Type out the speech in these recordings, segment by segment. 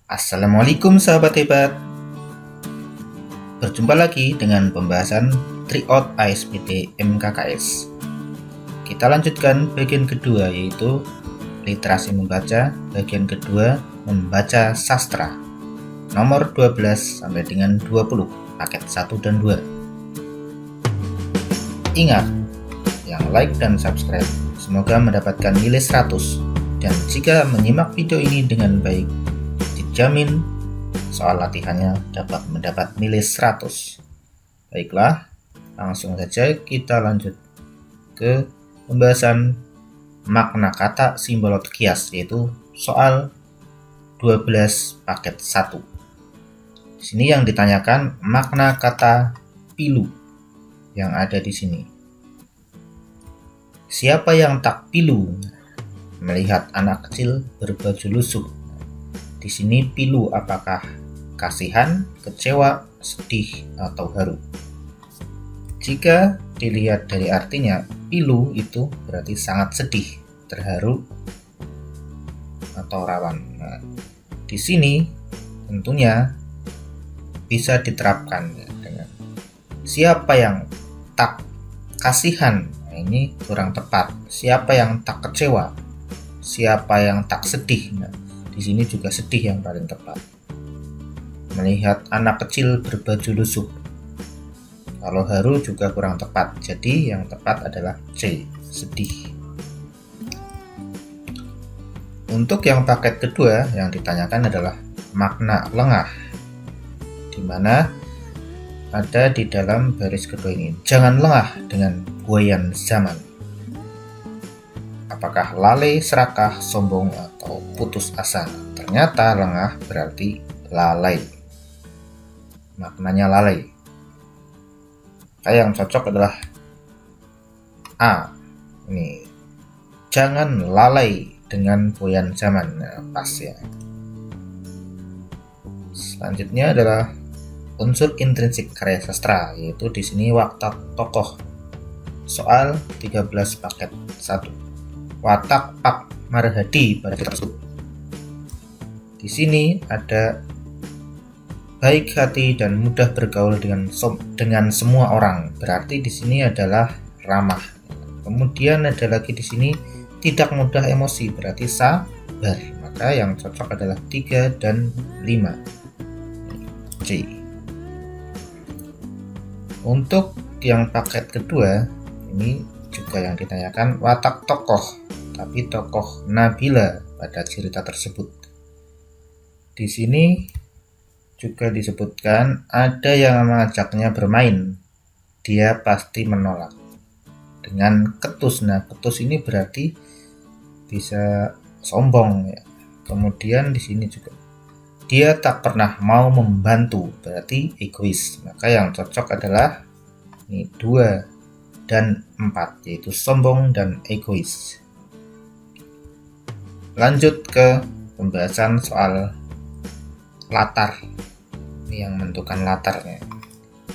Assalamualaikum sahabat hebat. Berjumpa lagi dengan pembahasan Tryout ASPT MKKS. Kita lanjutkan bagian kedua, yaitu literasi membaca, bagian kedua membaca sastra, nomor 12 sampai dengan 20, paket 1 dan 2. Ingat, yang like dan subscribe semoga mendapatkan nilai 100, dan jika menyimak video ini dengan baik, dijamin soal latihannya dapat mendapat nilai 100. Baiklah, langsung saja kita lanjut ke pembahasan makna kata simbol atau kias, yaitu soal 12 paket 1. Di sini yang ditanyakan makna kata pilu yang ada di sini. Siapa yang tak pilu melihat anak kecil berbaju lusuh? Di sini pilu apakah kasihan, kecewa, sedih, atau haru? Jika dilihat dari artinya, pilu itu berarti sangat sedih, terharu, atau rawan. Nah, di sini tentunya bisa diterapkan dengan siapa yang tak kasihan. Nah, ini kurang tepat. Siapa yang tak kecewa? Siapa yang tak sedih? Nah, di sini juga sedih yang paling tepat. Melihat anak kecil berbaju lusuh. Kalau haru juga kurang tepat. Jadi yang tepat adalah C, sedih. Untuk yang paket kedua yang ditanyakan adalah makna lengah, di mana ada di dalam baris kedua ini. Jangan lengah dengan buayan zaman. Apakah lalai, serakah, sombong, atau putus asa? Ternyata lengah berarti lalai. Maknanya lalai. Yang cocok adalah A. Ini, jangan lalai dengan buayan zaman. Nah, pas ya. Selanjutnya adalah unsur intrinsik karya sastra, yaitu di sini watak tokoh. Soal 13 paket 1. Watak Pak Marhadi pada tersebut. Di sini ada baik hati dan mudah bergaul dengan semua orang. Berarti di sini adalah ramah. Kemudian ada lagi di sini tidak mudah emosi, berarti sabar. Maka yang cocok adalah 3 dan 5. C. Untuk yang paket kedua, ini juga yang ditanyakan watak tokoh, tapi tokoh Nabila pada cerita tersebut. Di sini juga disebutkan ada yang mengajaknya bermain, dia pasti menolak dengan ketus. Nah, ketus ini berarti bisa sombong ya. Kemudian di sini juga dia tak pernah mau membantu, berarti egois. Maka yang cocok adalah ini 2 dan 4, yaitu sombong dan egois. Lanjut ke pembahasan soal latar. Ini yang menentukan latarnya.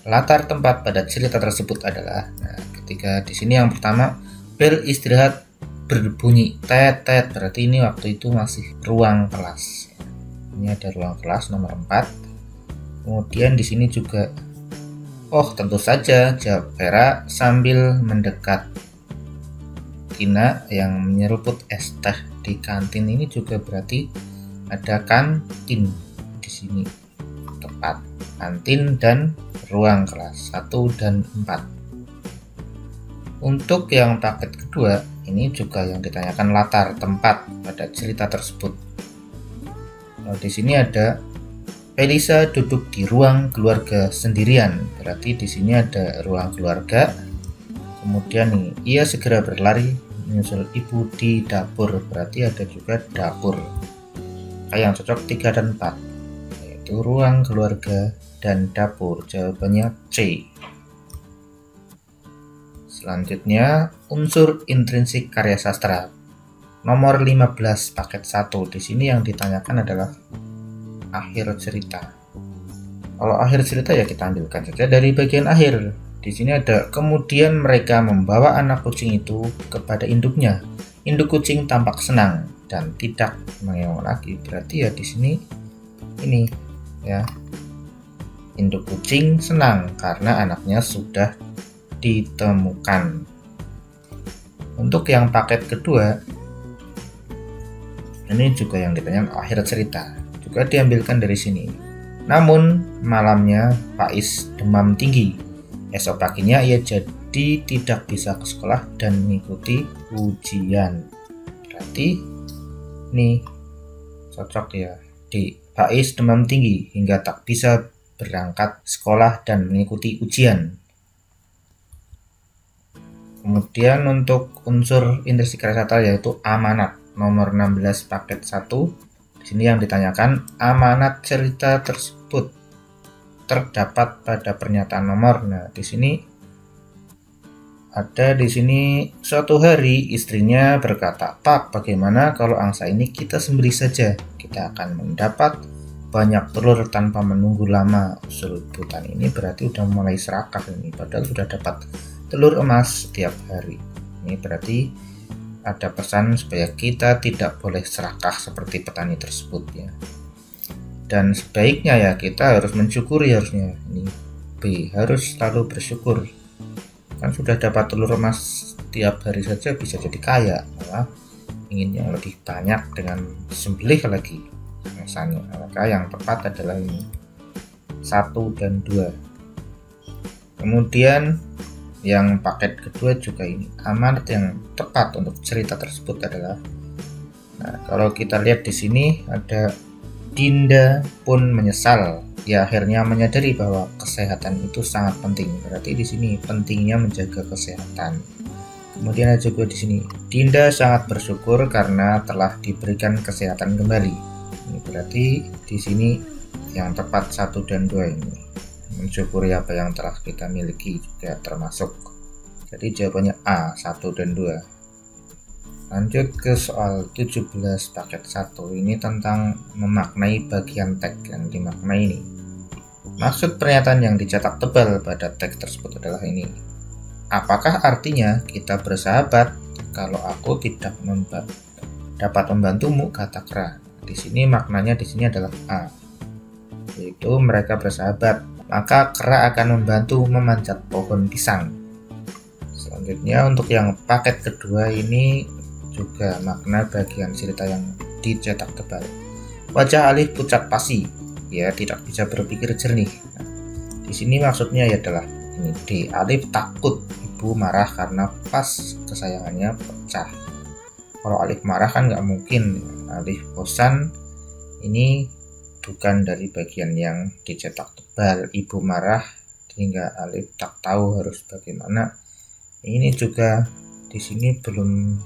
Latar tempat pada cerita tersebut adalah, nah, ketika di sini yang pertama, bel istirahat berbunyi tet-tet, berarti ini waktu itu masih ruang kelas. Ini ada ruang kelas nomor 4. Kemudian di sini juga, oh tentu saja, jawab Vera sambil mendekat Tina yang menyeruput es teh di kantin. Ini juga berarti ada kantin di sini. Tepat. Kantin dan ruang kelas 1 dan 4. Untuk yang paket kedua, ini juga yang ditanyakan latar tempat pada cerita tersebut. Nah, di sini ada Elisa duduk di ruang keluarga sendirian, berarti di sini ada ruang keluarga. Kemudian nih, ia segera berlari menyusul ibu di dapur, berarti ada juga dapur. Yang cocok 3 dan 4, yaitu ruang keluarga dan dapur. Jawabannya C. Selanjutnya, unsur intrinsik karya sastra, nomor 15 paket 1. Di sini yang ditanyakan adalah akhir cerita. Kalau akhir cerita ya kita ambilkan saja dari bagian akhir. Di sini ada kemudian mereka membawa anak kucing itu kepada induknya. Induk kucing tampak senang dan tidak mengeong lagi. Berarti ya di sini ini ya. Induk kucing senang karena anaknya sudah ditemukan. Untuk yang paket kedua, ini juga yang ditanyakan akhir cerita, juga diambilkan dari sini. Namun malamnya Faiz demam tinggi. Esok paginya ia jadi tidak bisa ke sekolah dan mengikuti ujian. Berarti ini cocok ya, di Faiz demam tinggi hingga tak bisa berangkat sekolah dan mengikuti ujian. Kemudian untuk unsur intrinsik kata yaitu amanat nomor 16 paket 1. Di sini yang ditanyakan amanat cerita tersebut terdapat pada pernyataan nomor. Nah, di sini ada suatu hari istrinya berkata, "Pak, bagaimana kalau angsa ini kita sembelih saja? Kita akan mendapat banyak telur tanpa menunggu lama." Usul Butan ini berarti udah mulai serakah ini, padahal sudah dapat telur emas setiap hari. Ini berarti ada pesan supaya kita tidak boleh serakah seperti petani tersebut ya. Dan sebaiknya ya kita harus mensyukuri harusnya. Ini B, harus selalu bersyukur. Kan sudah dapat telur emas setiap hari saja bisa jadi kaya, malah ingin yang lebih banyak dengan sembelih lagi. Misalnya, maka yang tepat adalah ini 1 dan 2. Kemudian yang paket kedua juga ini amanat yang tepat untuk cerita tersebut adalah, nah kalau kita lihat di sini ada Dinda pun menyesal, ia akhirnya menyadari bahwa kesehatan itu sangat penting. Berarti di sini pentingnya menjaga kesehatan. Kemudian ada juga di sini Dinda sangat bersyukur karena telah diberikan kesehatan kembali. Ini berarti di sini yang tepat 1 dan 2 ini. Mensyukuri apa yang telah kita miliki juga termasuk. Jadi jawabannya A, 1 dan 2. Lanjut ke soal 17 paket 1. Ini tentang memaknai bagian teks yang dimaknai ini. Maksud pernyataan yang dicetak tebal pada teks tersebut adalah ini. Apakah artinya kita bersahabat kalau aku tidak dapat membantumu, kata Kera. Di sini maknanya adalah A, yaitu mereka bersahabat, maka Kera akan membantu memanjat pohon pisang. Selanjutnya untuk yang paket kedua ini juga makna bagian cerita yang dicetak tebal. Wajah Alif pucat pasi, ia tidak bisa berpikir jernih. Nah, di sini maksudnya adalah ini D, Alif takut ibu marah karena vas kesayangannya pecah. Kalau Alif marah kan nggak mungkin. Alif bosan ini bukan dari bagian yang dicetak tebal. Ibu marah sehingga Alif tak tahu harus bagaimana. Ini juga di sini belum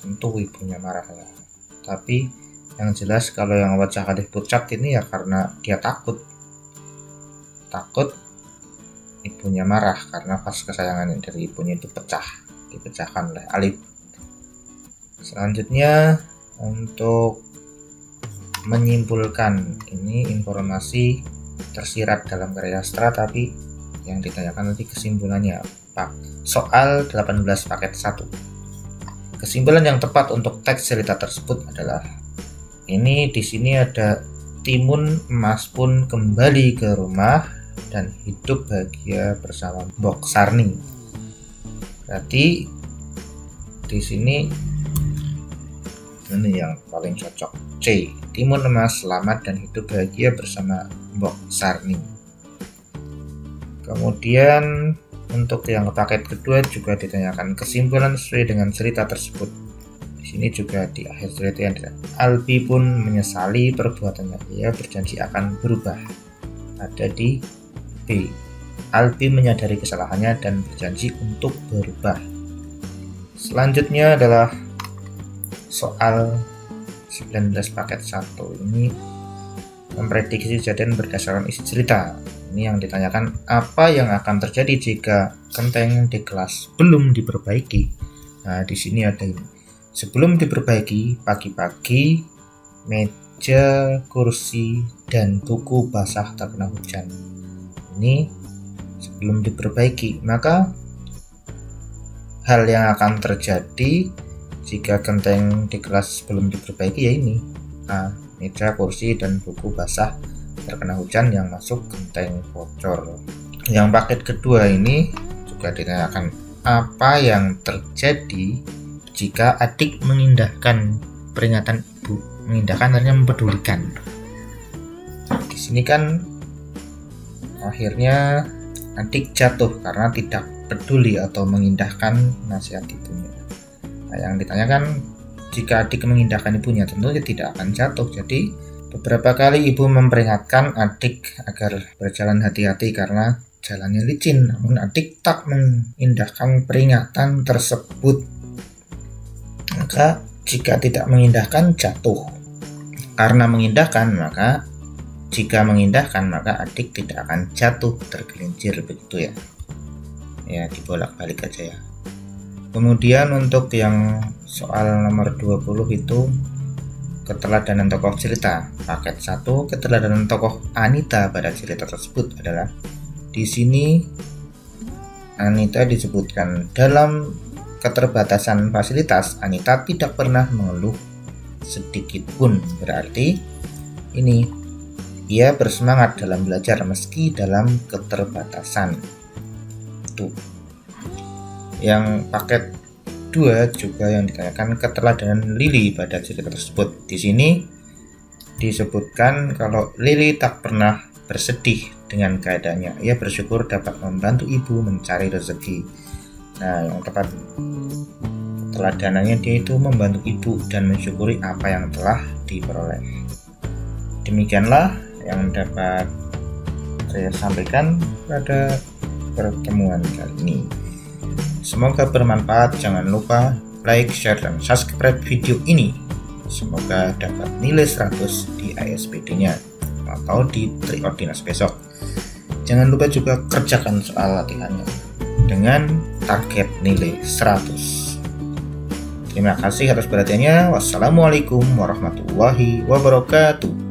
tentu ibunya marah ya. Tapi yang jelas kalau yang wajah Alif pucat ini ya karena dia takut ibunya marah karena vas kesayangan dari ibunya itu dipecahkan oleh Alif. Selanjutnya untuk menyimpulkan, ini informasi tersirat dalam karya sastra tapi yang ditanyakan nanti kesimpulannya. Soal 18 paket 1. Kesimpulan yang tepat untuk teks cerita tersebut adalah ini di sini ada Timun Emas pun kembali ke rumah dan hidup bahagia bersama Mbok Sarni. Berarti di sini ini yang paling cocok. C. Timun Emas selamat dan hidup bahagia bersama Mbok Sarni. Kemudian untuk yang paket kedua juga ditanyakan kesimpulan sesuai dengan cerita tersebut. Di sini juga di akhir cerita yang Albi pun menyesali perbuatannya. Ia berjanji akan berubah. Ada di B. Albi menyadari kesalahannya dan berjanji untuk berubah. Selanjutnya adalah soal 19 paket 1. Ini memprediksi kejadian berdasarkan isi cerita. Ini yang ditanyakan apa yang akan terjadi jika genteng di kelas belum diperbaiki. Nah, di sini ada ini. Sebelum diperbaiki, pagi-pagi meja, kursi, dan buku basah terkena hujan. Ini sebelum diperbaiki, maka hal yang akan terjadi jika genteng di kelas belum diperbaiki ya ini. Nah, meja, kursi, dan buku basah terkena hujan yang masuk genteng bocor. Yang paket kedua ini juga ditanyakan apa yang terjadi jika adik mengindahkan peringatan ibu. Mengindahkan artinya mempedulikan. Di sini kan akhirnya adik jatuh karena tidak peduli atau mengindahkan nasihat ibunya. Nah, yang ditanyakan jika adik mengindahkan ibunya, tentunya tidak akan jatuh. Jadi beberapa kali ibu memperingatkan adik agar berjalan hati-hati karena jalannya licin, namun adik tak mengindahkan peringatan tersebut. Maka jika tidak mengindahkan, jatuh. Karena mengindahkan, maka jika mengindahkan, maka adik tidak akan jatuh tergelincir, begitu ya. Ya, dibolak-balik aja ya. Kemudian untuk yang soal nomor 20 itu keteladanan tokoh cerita. Paket 1, keteladanan tokoh Anita pada cerita tersebut adalah di sini Anita disebutkan dalam keterbatasan fasilitas, Anita tidak pernah mengeluh sedikit pun. Berarti ini ia bersemangat dalam belajar meski dalam keterbatasan. Tuh. Yang paket 2 juga yang ditanyakan keteladanan Lily pada cerita tersebut. Di sini disebutkan kalau Lily tak pernah bersedih dengan keadaannya. Ia bersyukur dapat membantu ibu mencari rezeki. Nah, yang tepat teladanannya dia itu membantu ibu dan mensyukuri apa yang telah diperoleh. Demikianlah yang dapat saya sampaikan pada pertemuan kali ini. Semoga bermanfaat. Jangan lupa like, share, dan subscribe video ini. Semoga dapat nilai 100 di ASPD-nya atau di Triodinas besok. Jangan lupa juga kerjakan soal latihannya dengan target nilai 100. Terima kasih atas perhatiannya. Wassalamualaikum warahmatullahi wabarakatuh.